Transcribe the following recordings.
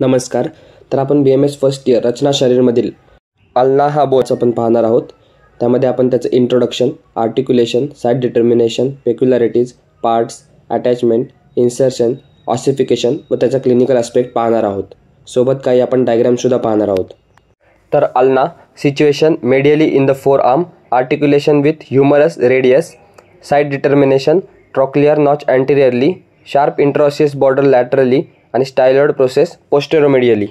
नमस्कार. तर आपण BMS फर्स्ट इयर रचना शरीरमधील अल्ना हा बोर्ड्स आपण पाहणार आहोत. त्यामध्ये आपण त्याचं introduction, articulation, side determination, peculiarities, parts, attachment, insertion, ossification व त्याचा क्लिनिकल ॲस्पेक्ट पाहणार आहोत. सोबत काही आपण डायग्रामसुद्धा पाहणार आहोत. तर ulna situation medially in the forearm, articulation with humerus radius, side determination, trochlear notch anteriorly, sharp interosseous border laterally आणि स्टायलॉइड प्रोसेस पोस्टेरोमेडियली.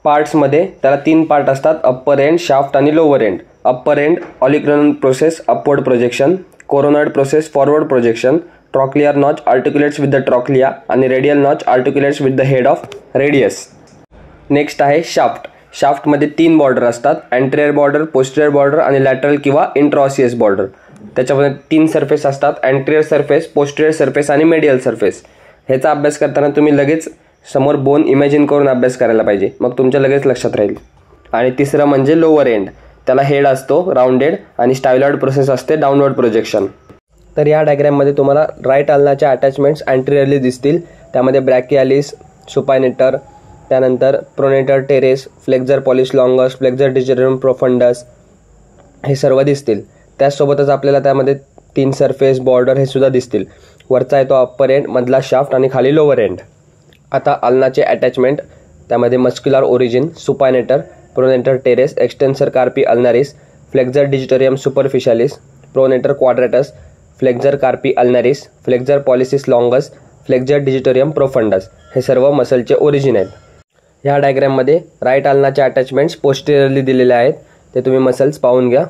पार्ट्समध्ये त्याला 3 पार्ट असतात: अप्पर एंड, शाफ्ट आणि lower end. Upper end olecranon process upward projection, coronoid process forward projection, trochlear notch articulates with the trochlea आणि radial notch articulates with the head of radius. Next आहे shaft. शाफ्टमध्ये 3 border असतात: anterior border, posterior border आणि lateral किंवा इंट्रॉसियस border. त्याच्यामध्ये 3 surface असतात: anterior surface, posterior surface आणि medial surface. ह्याचा अभ्यास करताना तुम्ही लगेच समोर बोन इमॅजिन करून अभ्यास करायला पाहिजे, मग तुमच्या लगेच लक्षात राहील. आणि तिसरं म्हणजे लोअर एंड. त्याला हेड असतो राऊंडेड आणि स्टायलॉइड प्रोसेस असते डाऊनवर्ड प्रोजेक्शन. तर या डायग्राममध्ये तुम्हाला राईट अल्नाच्या अटॅचमेंट्स अँटेरियरली दिसतील. त्यामध्ये ब्रॅकियालिस, सुपायनेटर, त्यानंतर pronator teres, flexor pollicis longus, flexor digitorum profundus हे सर्व दिसतील. त्याचसोबतच आपल्याला त्यामध्ये 3 सरफेस बॉर्डर हे सुद्धा दिसतील. वरचा आहे तो अप्पर एंड, मधला शाफ्ट आणि खाली लोअर एंड. आता अल्नाचे अटॅचमेंट, त्यामध्ये muscular origin, supinator, pronator teres, extensor carpi ulnaris, flexor digitorum superficialis, pronator quadratus, flexor carpi ulnaris, flexor pollicis longus, flexor digitorum profundus हे सर्व मसलचे ओरिजिन आहेत. ह्या डायग्राममध्ये राईट अल्नाचे अटॅचमेंट्स पोस्टेरियरली दिलेले आहेत, ते तुम्ही मसल्स पाहून घ्या.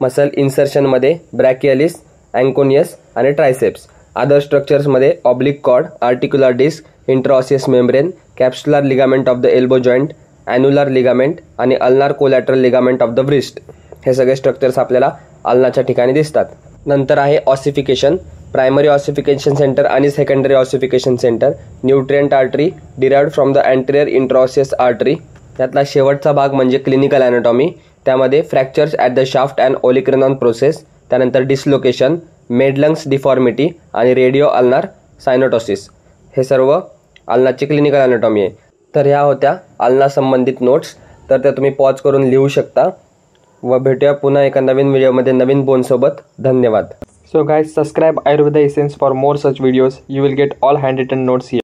मसल इन्सर्शनमध्ये ब्रॅकियालिस, अँकोनियस आणि ट्रायसेप्स. अदर स्ट्रक्चर्समध्ये oblique cord, articular disc, interosseous membrane, capsular ligament of the elbow joint, annular ligament आणि ulnar collateral ligament of the wrist हे सगळे स्ट्रक्चर्स आपल्याला अल्नाच्या ठिकाणी दिसतात. नंतर आहे ऑसिफिकेशन. प्रायमरी ऑसिफिकेशन सेंटर आणि secondary ossification centre. Nutrient artery derived from the anterior interosseous artery. त्यातला शेवटचा भाग म्हणजे क्लिनिकल ॲनाटॉमी. त्यामध्ये fractures at the shaft and olecranon process, त्यानंतर डिस्लोकेशन, मेडलंग्स डिफॉर्मिटी आणि रेडिओ अल्नार सायनोटोसिस हे सर्व अल्नाची क्लिनिकल ॲनाटॉमी आहे. तर ह्या होत्या अल्ना संबंधित नोट्स. तर त्या तुम्ही पॉज करून लिहू शकता. व भेटूया पुन्हा एका नवीन व्हिडिओमध्ये नवीन बोनसोबत. धन्यवाद. So guys, subscribe Ayurveda Essence for more such videos. You will get all handwritten notes here.